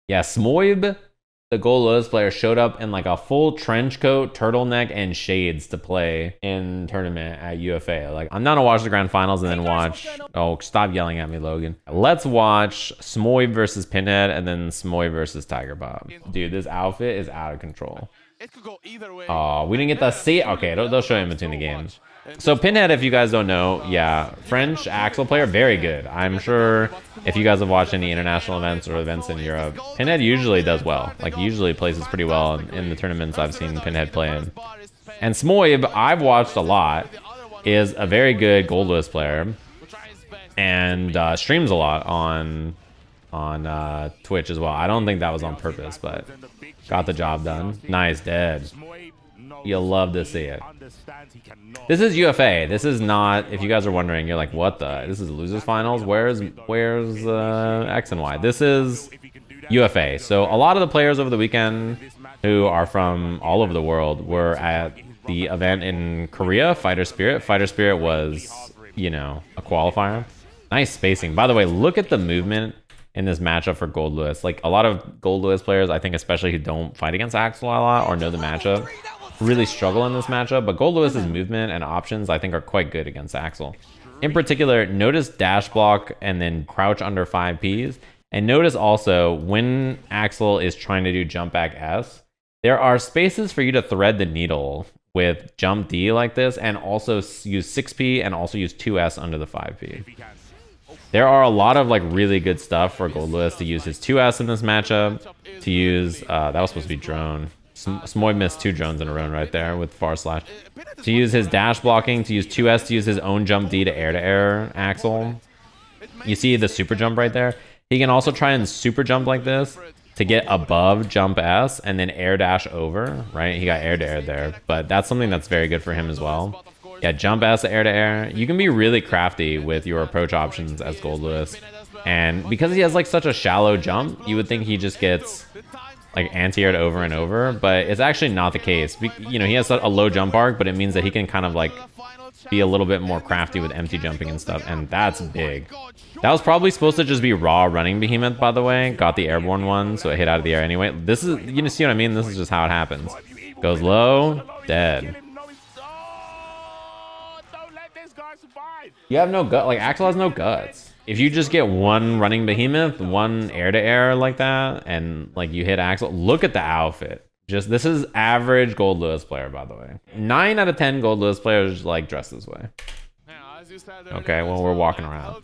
Yeah, Smoib, the Goldlewis player, showed up in like a full trench coat, turtleneck, and shades to play in tournament at UFA. Like, I'm down to watch the grand finals and then watch. Oh, stop yelling at me, Logan. Let's watch Smoib versus Pinhead and then Smoib versus Tiger Bob. Dude, this outfit is out of control. Oh, we didn't get to see it. Okay, they'll show you in between the games. So Pinhead, if you guys don't know, yeah, French Axel player, very good. I'm sure if you guys have watched any international events or events in Europe, Pinhead usually does well. Like, usually places pretty well in the tournaments I've seen Pinhead play in. And Smoib, I've watched a lot, is a very good Goldlewis player and streams a lot on Twitch as well. I don't think that was on purpose, but got the job done. Nice, dead. You'll love to see it. This is UFA. This is not, if you guys are wondering, you're like, what the? This is losers finals? Where's X and Y? This is UFA. So a lot of the players over the weekend who are from all over the world were at the event in Korea, Fighter Spirit. Fighter Spirit was, you know, a qualifier. Nice spacing. By the way, look at the movement in this matchup for Goldlewis. Like, a lot of Goldlewis players, I think especially who don't fight against Axel a lot or know the matchup, really struggle in this matchup, but Goldlewis's movement and options I think are quite good against Axel. In particular, notice dash block and then crouch under 5Ps, and notice also when Axel is trying to do jump back S, there are spaces for you to thread the needle with jump D like this, and also use 6P and also use 2S under the 5P. There are a lot of like really good stuff for Goldlewis to use his 2S in this matchup, to use, that was supposed to be drone. Smoib missed 2 drones in a row right there with far slash. To use his dash blocking, to use 2S, to use his own jump D to air Axel. You see the super jump right there? He can also try and super jump like this to get above jump S and then air dash over, right? He got air to air there, but that's something that's very good for him as well. Yeah, jump S air to air. You can be really crafty with your approach options as Goldlewis. And because he has like such a shallow jump, you would think he just gets like anti-aired over and over, but it's actually not the case. You know, he has a low jump arc, but it means that he can kind of like be a little bit more crafty with empty jumping and stuff, and that's big. That was probably supposed to just be raw running Behemoth, by the way. Got the airborne one, so it hit out of the air anyway. This is, you see what I mean? This is just how it happens. Goes low, dead. You have no gut. Like, Axel has no guts. If you just get one running Behemoth, one air-to-air like that, and like you hit Axel, look at the outfit. Just, this is average Goldlewis player, by the way. 9 out of 10 Goldlewis players like dress this way. Okay, well, we're walking around.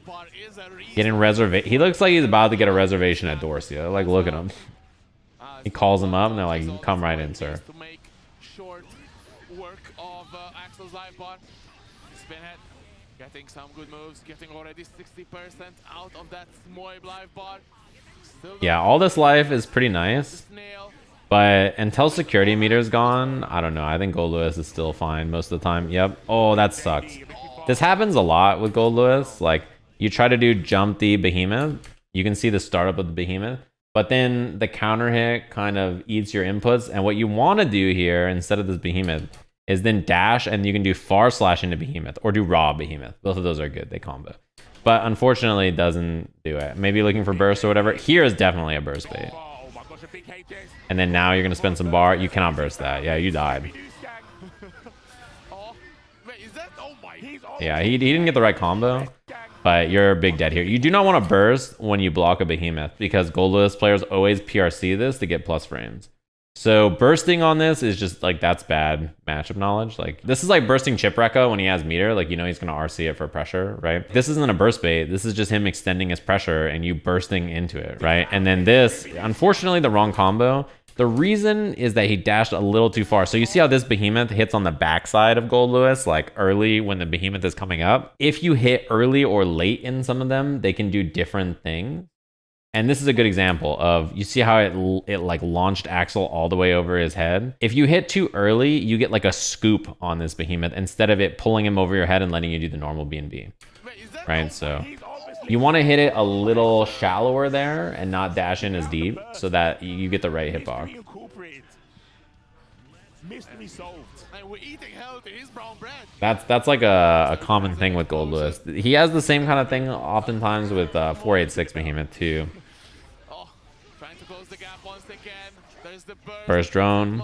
Getting reservation. He looks like he's about to get a reservation at Dorsia. Like, look at him. He calls him up, and they're like, come right in, sir. Getting some good moves, getting already 60% out of that Smoib live bar. Yeah, all this life is pretty nice, but until security meter is gone, I don't know. I think Goldlewis is still fine most of the time. Yep. Oh, that sucks. This happens a lot with Goldlewis. Like, you try to do jump the Behemoth, you can see the startup of the Behemoth, but then the counter hit kind of eats your inputs, and what you want to do here instead of this Behemoth is then dash, and you can do far slash into Behemoth or do raw Behemoth. Both of those are good. They combo. But unfortunately, it doesn't do it. Maybe looking for burst or whatever. Here is definitely a burst bait. And then now you're going to spend some bar. You cannot burst that. Yeah, you died. Yeah, he didn't get the right combo, but you're big dead here. You do not want to burst when you block a Behemoth, because Goldlewis players always PRC this to get plus frames. So bursting on this is just like, that's bad matchup knowledge. Like, this is like bursting Chipwrecka when he has meter. Like, you know he's going to RC it for pressure, right? This isn't a burst bait. This is just him extending his pressure and you bursting into it, right? And then this, unfortunately, the wrong combo. The reason is that he dashed a little too far. So you see how this Behemoth hits on the backside of Goldlewis, like early when the Behemoth is coming up. If you hit early or late in some of them, they can do different things. And this is a good example of, you see how it like launched Axel all the way over his head. If you hit too early, you get like a scoop on this Behemoth instead of it pulling him over your head and letting you do the normal B&B, right? So you want to hit it a little shallower there and not dash in as deep so that you get the right hitbox. That's like a common thing with Goldlewis. He has the same kind of thing oftentimes with 486 Behemoth too. to close the gap once again. There's the First drone.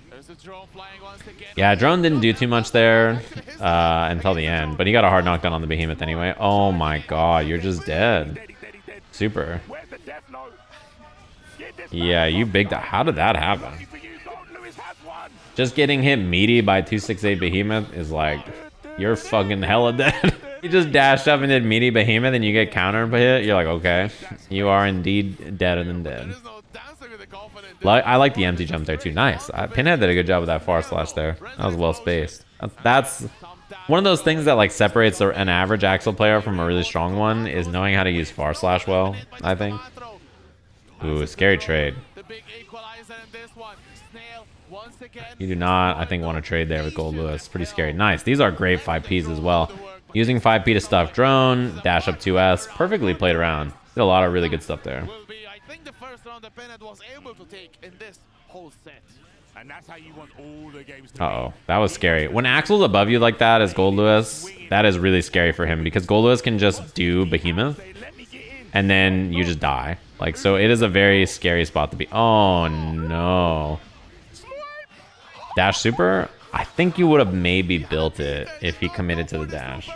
There's the drone flying once again. Yeah, drone didn't do too much there until the end, but he got a hard knockdown on the behemoth anyway. Oh my god, you're just dead. Super. Yeah, you big. How did that happen? Just getting hit meaty by 268 behemoth is like, you're fucking hella dead. You just dashed up and did meaty behemoth and you get counter hit. You're like, okay, you are indeed deader than dead. I like the empty jump there too. Nice. Pinhead did a good job with that far slash there. That was well spaced. That's one of those things that like separates an average Axel player from a really strong one, is knowing how to use far slash well, I think. Ooh, scary trade. You do not, I think, want to trade there with Goldlewis. Pretty scary. Nice. These are great 5Ps as well. Using 5P to stuff drone, dash up 2S. Perfectly played around. Did a lot of really good stuff there. I think the first round that Pinhead was able to take in this whole set. And that's how you want all the games to Uh-oh. That was scary. When Axel's above you like that as Goldlewis, that is really scary for him because Goldlewis can just do behemoth and then you just die. Like, so it is a very scary spot to be. Oh, no. Dash super? I think you would have maybe built it if he committed to the dash.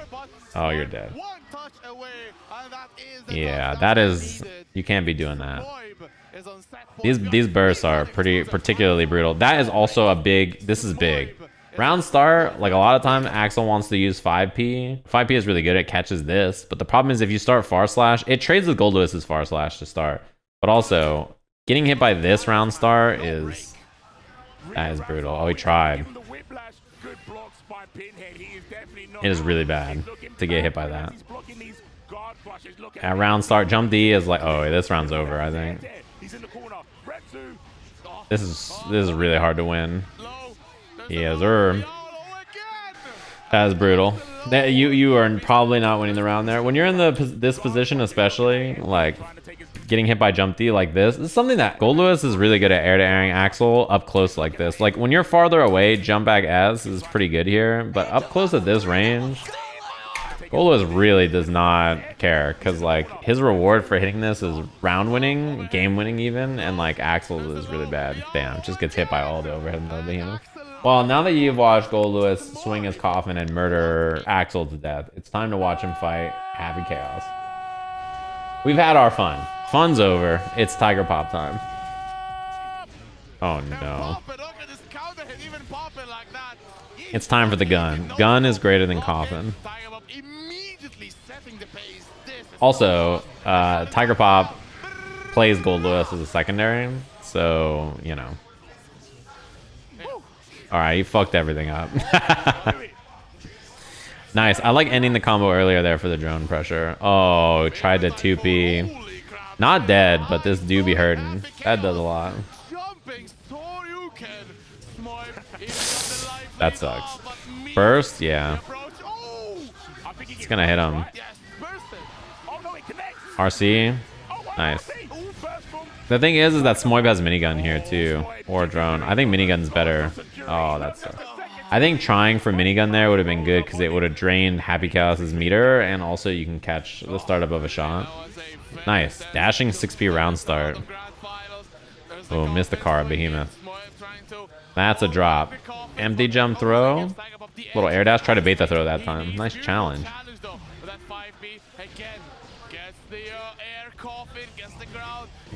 Oh, you're dead. Yeah, that is... You can't be doing that. These bursts are particularly brutal. That is also a big... This is big. Round start, like a lot of time, Axel wants to use 5P. 5P is really good. It catches this. But the problem is if you start far slash, it trades with Goldlewis's far slash to start. But also, getting hit by this round start is... That is brutal. Oh, he tried. It is really bad to get hit by that. At round start, jump D is like, oh, this round's over, I think. This is really hard to win. Yes, sir. That is brutal. That you are probably not winning the round there. When you're in this position, especially like getting hit by jump D like this is something that Goldlewis is really good at air-to-airing Axel up close like this. Like when you're farther away, jump back S is pretty good here, but up close at this range, Goldlewis really does not care because like his reward for hitting this is round winning, game winning even, and like Axel is really bad. Damn, just gets hit by all the overhead and the behemoth. Well, now that you've watched Goldlewis swing his coffin and murder Axel to death, it's time to watch him fight Happy Chaos. We've had our fun. Fun's over. It's Tiger Pop time. Oh no. It's time for the gun. Gun is greater than coffin. Also, Tiger Pop plays Goldlewis as a secondary, so, you know. Alright, he fucked everything up. Nice. I like ending the combo earlier there for the drone pressure. Oh, tried to 2P. Not dead, but this do be hurting. That does a lot. That sucks. First, yeah. It's gonna hit him. RC. Nice. The thing is that Smoib has minigun here too. Or drone. I think minigun's better. Oh, that sucks. I think trying for minigun there would have been good because it would have drained Happy Chaos's meter, and also you can catch the startup of a shot. Nice. Dashing 6P round start. Oh, missed the car, Behemoth. That's a drop. Empty jump throw. Little air dash. Try to bait the throw that time. Nice challenge.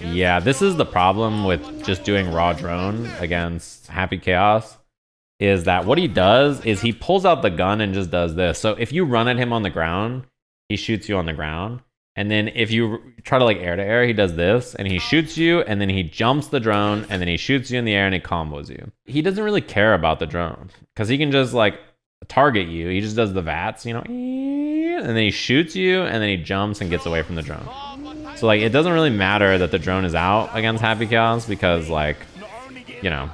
Yeah, this is the problem with just doing raw drone against Happy Chaos. Is that what he does is he pulls out the gun and just does this. So if you run at him on the ground, he shoots you on the ground. And then if you try to like air to air, he does this and he shoots you and then he jumps the drone and then he shoots you in the air and he combos you. He doesn't really care about the drone because he can just like target you. He just does the VATS, you know, and then he shoots you and then he jumps and gets away from the drone. So like it doesn't really matter that the drone is out against Happy Chaos because like, you know,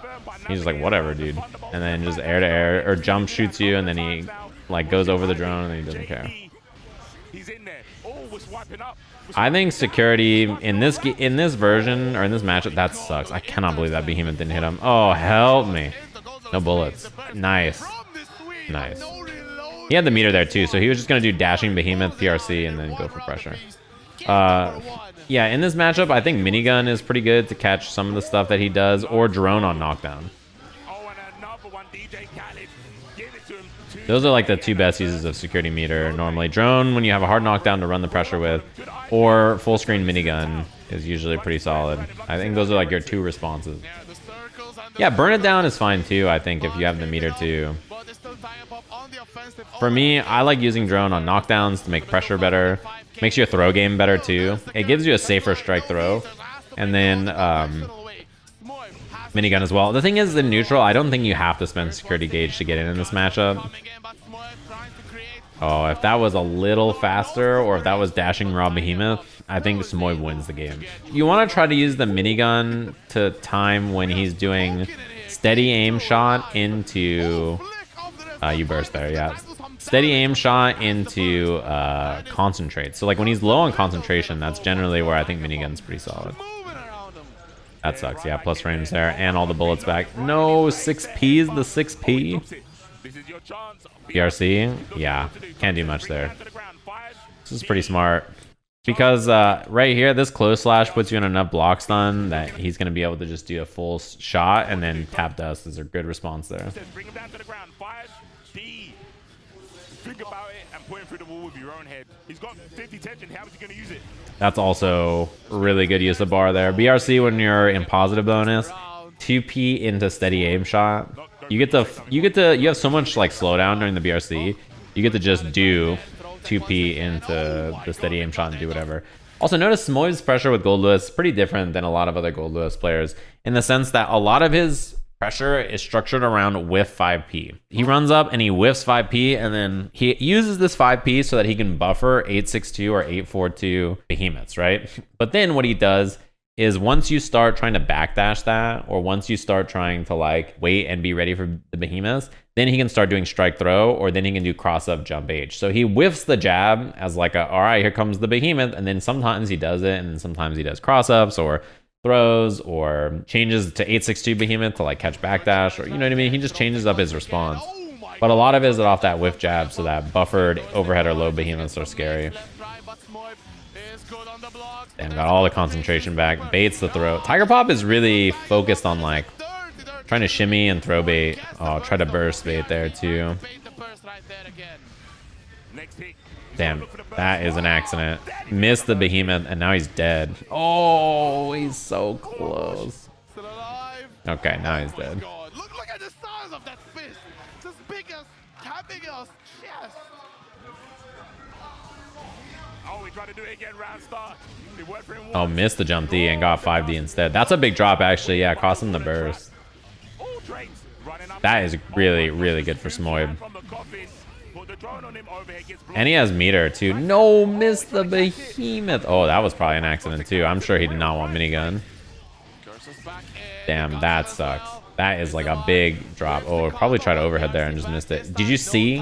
he's just like, whatever, dude. And then just air to air or jump shoots you and then he like goes over the drone and then he doesn't care. I think security in this version or in this matchup, that sucks. I cannot believe that Behemoth didn't hit him. Oh, help me. No bullets. Nice. Nice. He had the meter there too, so he was just going to do dashing Behemoth, PRC, and then go for pressure. Yeah, in this matchup, I think minigun is pretty good to catch some of the stuff that he does, or drone on knockdown. Those are like the two best uses of security meter normally. Drone when you have a hard knockdown to run the pressure with, or full screen minigun is usually pretty solid. I think those are like your two responses. Yeah, burn it down is fine too, I think, if you have the meter too. For me, I like using drone on knockdowns to make pressure better. Makes your throw game better too. It gives you a safer strike throw. And then minigun as well. The thing is, in neutral, I don't think you have to spend security gauge to get in this matchup. Oh, if that was a little faster, or if that was dashing raw behemoth, I think Smoib wins the game. You want to try to use the minigun to time when he's doing steady aim shot into... you burst there, yeah. Steady aim shot into concentrate. So like when he's low on concentration, that's generally where I think minigun's pretty solid. That sucks, yeah, plus frames there, and all the bullets back. No, 6P is the 6P. BRC, yeah, can't do much there. This is pretty smart. Because right here, this close slash puts you in enough block stun that he's going to be able to just do a full shot, and then tap dust is a good response there. Think about it and put him through the wall with your own head. He's got 50 tension. How is he going to use it? That's also really good use of bar there. BRC when you're in positive bonus, 2P into steady aim shot. You have so much like slowdown during the BRC. You get to just do 2P into the steady aim shot and do whatever. Also, notice Smoib's pressure with Goldlewis is pretty different than a lot of other Goldlewis players in the sense that a lot of his pressure is structured around whiff 5P. He runs up and he whiffs 5P, and then he uses this 5P so that he can buffer 862 or 842 behemoths, right? But then what he does is once you start trying to backdash that, or once you start trying to like wait and be ready for the behemoths, then he can start doing strike throw, or then he can do cross up jump H. So he whiffs the jab as like a, all right, here comes the behemoth, and then sometimes he does it, and then sometimes he does cross ups or throws, or changes to 862 behemoth to like catch backdash, or you know what I mean? He just changes up his response. But a lot of it is off that whiff jab, so that buffered overhead or low behemoths are scary. And got all the concentration back, baits the throw. Tiger Pop is really focused on like trying to shimmy and throw bait. Oh, try to burst bait there too. Damn, that is an accident. Missed the behemoth, and now he's dead. Oh, he's so close. Okay, now he's dead. Look at the size of that fist. It's as big as Cabiga's chest. Oh, we tried to do it again, round start. Oh, missed the jump D and got 5D instead. That's a big drop, actually. Yeah, cost him the burst. That is really, really good for Smoib. And he has meter too. No, missed the behemoth. Oh, that was probably an accident too. I'm sure he did not want minigun. Damn, that sucks. That is like a big drop. Oh, probably tried to overhead there and just missed it. Did you see?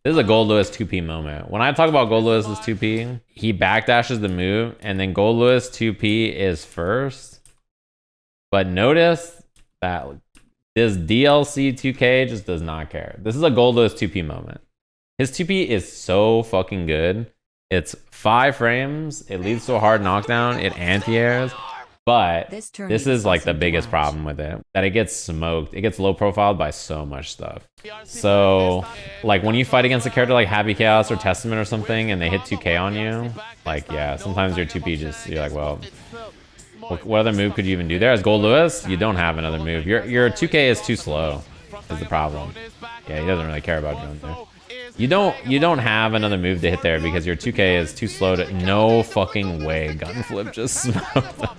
This is a Goldlewis 2P moment. When I talk about Goldlewis's 2P, he backdashes the move, and then Goldlewis 2P is first. But notice that this DLC 2K just does not care. This is a Goldlewis 2P moment. His 2P is so fucking good. It's 5 frames. It leads to a hard knockdown. It anti-airs. But this is like the biggest problem with it. That it gets smoked. It gets low profiled by so much stuff. So like when you fight against a character like Happy Chaos or Testament or something and they hit 2K on you, like yeah, sometimes your 2P just, you're like, well, what other move could you even do there? As Goldlewis, you don't have another move. Your 2K is too slow is the problem. Yeah, he doesn't really care about drone there. You don't have another move to hit there because your 2K is too slow to... No fucking way. Gunflip just smoked them.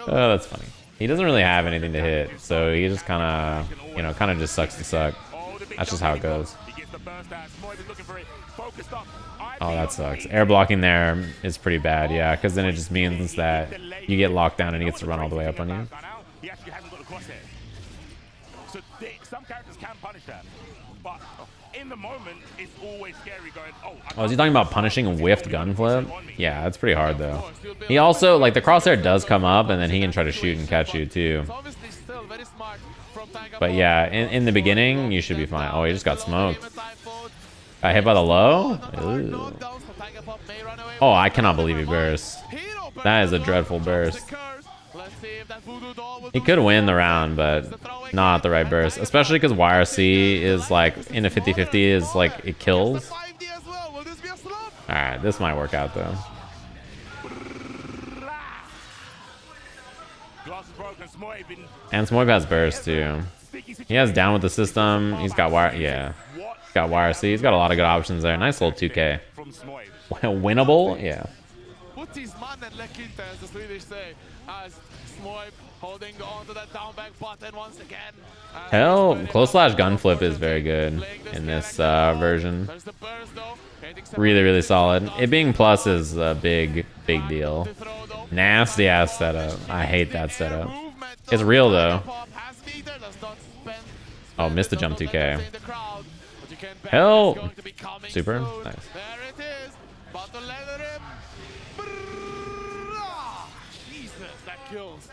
Oh, that's funny. He doesn't really have anything to hit, so he just kind of, you know, kind of just sucks to suck. That's just how it goes. Oh, that sucks. Air blocking there is pretty bad, yeah, because then it just means that you get locked down and he gets to run all the way up on you. So some characters can punish that, but in the moment, it's always scary going, oh, is he talking about punishing a whiffed gunflip? Yeah, that's pretty hard though. He also, like, the crosshair does come up and then he can try to shoot and catch you too. But yeah, in the beginning, you should be fine. Oh, he just got smoked. Got hit by the low? Ooh. Tiger Pop may run away. Oh, I cannot believe he burst. Hero burst That is a as well. dreadful Drops burst. the curse. Let's see if that voodoo doll will He do could some win the damage. round, but It's the throwing not kick. the right burst. Especially because YRC is like in a 50-50 is like it kills. The 5D as well. Will this be a slump? Alright, this might work out though. Glass is broken. Smoib in And Smoib has burst too. sticky situation. He has down with the system. He's got wire. Yeah, What he's got YRC. He's got a lot of good options there. Nice little 2K. from Smoib? Winnable. Yeah. Put his man and Lekinta, as the Swedish say, as Smoib holding on to that down back button once again. Hell, close slash gun flip is very good in this version. There's the burst though. Really, really solid. It being plus is a big deal. Nasty ass setup. I hate that setup. It's real though. Oh, missed the jump 2K. Hell. Super. Nice. There it is. But to let him. Jesus, that kills.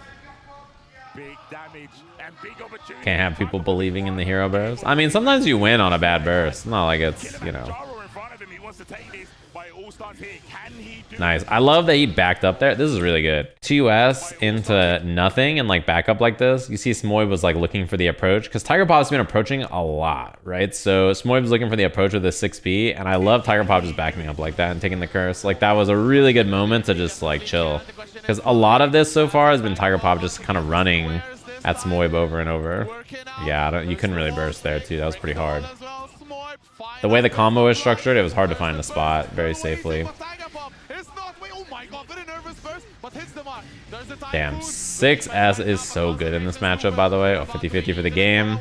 Big damage and big opportunity. Can't have people believing in the hero burst. I mean, sometimes you win on a bad burst. It's not like it's, you know. Jaro in front of him. He wants to take this, but it all starts here. Can he do Nice. it? I love that he backed up there. This is really good. 2S into nothing and like back up like this. You see Smoib was like looking for the approach because Tiger Pop's been approaching a lot, right? So Smoib's looking for the approach with the 6B, and I love Tiger Pop just backing up like that and taking the curse. Like that was a really good moment to just like chill. Because a lot of this so far has been Tiger Pop just kind of running at Smoib over and over. Yeah, you couldn't really burst there too. That was pretty hard. The way the combo is structured, it was hard to find a spot very safely. Damn, 6S is so good in this matchup, by the way. Oh, 50-50 for the game.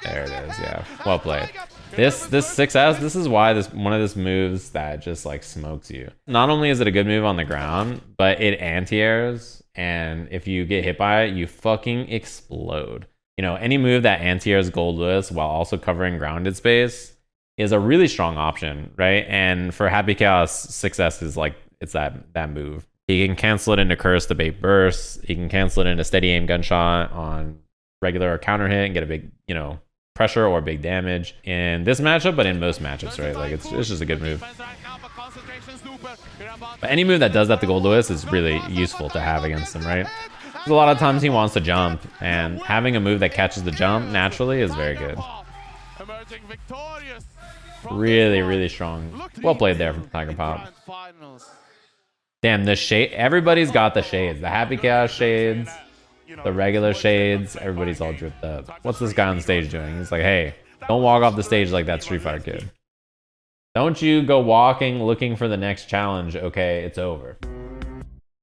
There it is, yeah. Well played. This 6S, this is why one of this moves that just like smokes you. Not only is it a good move on the ground, but it anti-airs, and if you get hit by it, you fucking explode. You know, any move that anti-airs Goldlewis while also covering grounded space is a really strong option, right? And for Happy Chaos, 6S is like, it's that move. He can cancel it into curse to bait burst. He can cancel it into steady aim gunshot on regular or counter hit and get a big, you know, pressure or big damage in this matchup, but in most matchups, right? Like it's just a good move. But any move that does that to Goldlewis is really useful to have against him, right? Because a lot of times he wants to jump, and having a move that catches the jump naturally is very good. Really, really strong. Well played there from Tiger Pop. Damn, the shade. Everybody's got the shades. The Happy Chaos shades, the regular shades. Everybody's all dripped up. What's this guy on the stage doing? He's like, hey, don't walk off the stage like that Street Fighter kid. Don't you go walking looking for the next challenge. Okay, it's over.